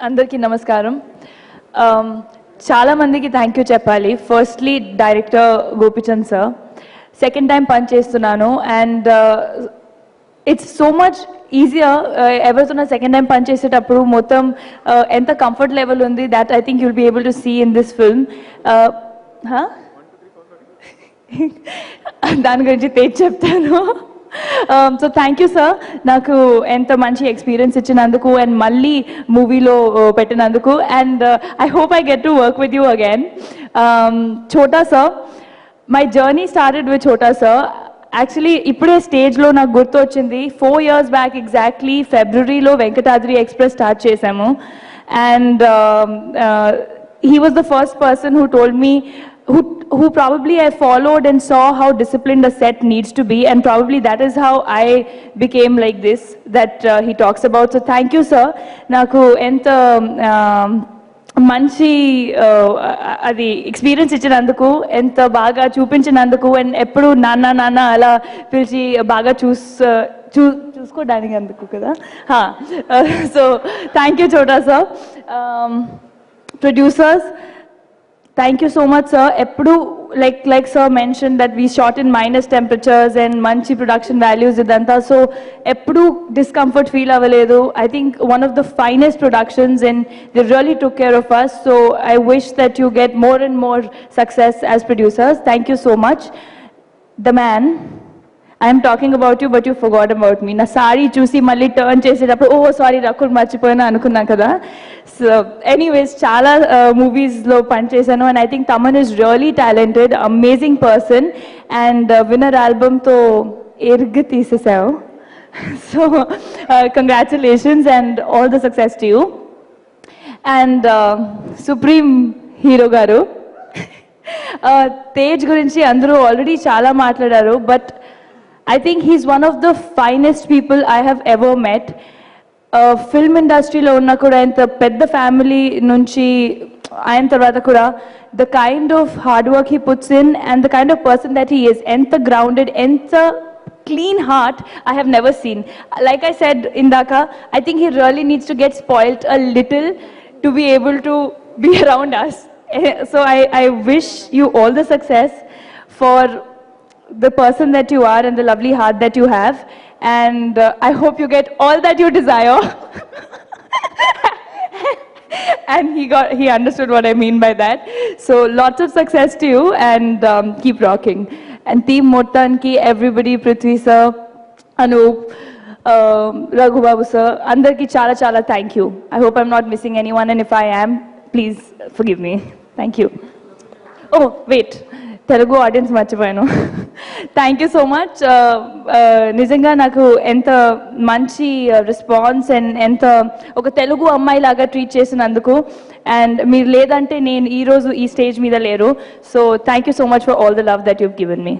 అందరికీ నమస్కారం. చాలా మందికి థ్యాంక్ యూ చెప్పాలి. Firstly director Gopichand sir, second time పని చేస్తున్నాను and it's so much easier. ఎవరితో నా సెకండ్ టైం పని చేసేటప్పుడు మొత్తం ఎంత కంఫర్ట్ లెవెల్ ఉంది, that I think you'll be able to see in this film. దాని గురించి తేజ్ చెప్తాను. సో థ్యాంక్ యూ సార్, నాకు ఎంత మంచి ఎక్స్పీరియన్స్ ఇచ్చినందుకు అండ్ మళ్ళీ మూవీలో పెట్టినందుకు. And I hope I get to work with you again. Chota sir, my journey started with Chota sir. Actually ఇప్పుడే స్టేజ్లో నాకు గుర్తు వచ్చింది, 4 years బ్యాక్ ఎగ్జాక్ట్లీ ఫిబ్రవరిలో వెంకటాద్రి ఎక్స్ప్రెస్ స్టార్ట్ చేశాము. And he was the first person who told me, who probably I followed and saw how disciplined a set needs to be, and probably that is how I became like this, that he talks about. So thank you sir, naku enta మంచి అది experience ఇచ్చినందుకు, ఎంత బాగా చూపించినందుకు, and ఎప్పుడు నాన్న నాన్న అలా పిలిచి బాగా చూసుకోవడానికి అందుకు కదా. So thank you Chota sir. Producers, thank you so much sir. Eppudu like sir mentioned that we shot in minus temperatures and manchi production values idantha, so eppudu discomfort feel avaledu. I think one of the finest productions and they really took care of us, so I wish that you get more and more success as producers. Thank you so much. The man, I am talking about you but you forgot about me. Na sari chusi malli turn chesetappudu oh sorry Rakul marchipoyana anukunna kada. So anyways, chala movies lo pan chesanu and I think Taman is really talented, amazing person, and winner album to erg teesesavu. So congratulations and all the success to you. And Supreme Hero garu, Tej gurinchi andaru already chala matladaru, but I think he's one of the finest people I have ever met. Film industry lo unna kuda enta pedda family nunchi ayin tarvata kuda the kind of hard work he puts in and the kind of person that he is, enta grounded, enta clean heart, I have never seen. Like I said indaka, I think he really needs to get spoilt a little to be able to be around us. So I wish you all the success for the person that you are and the lovely heart that you have, and I hope you get all that you desire. And he understood what I mean by that. So lots of success to you and keep rocking. And team Mottanki, everybody, Prithvi sir, Anup, Raghu Babu sir, andarki chala chala thank you. I hope I'm not missing anyone, and if I am, please forgive me. Thank you. Oh wait, Telugu audience మర్చిపోయాను. Thank you so much. నిజంగా నాకు ఎంత మంచి response and ఎంత ఒక తెలుగు అమ్మాయి లాగా treat చేసినందుకు, అండ్ మీరు లేదంటే నేను ఈరోజు ఈ స్టేజ్ మీద లేరు. So thank you so much for all the love that you've given me.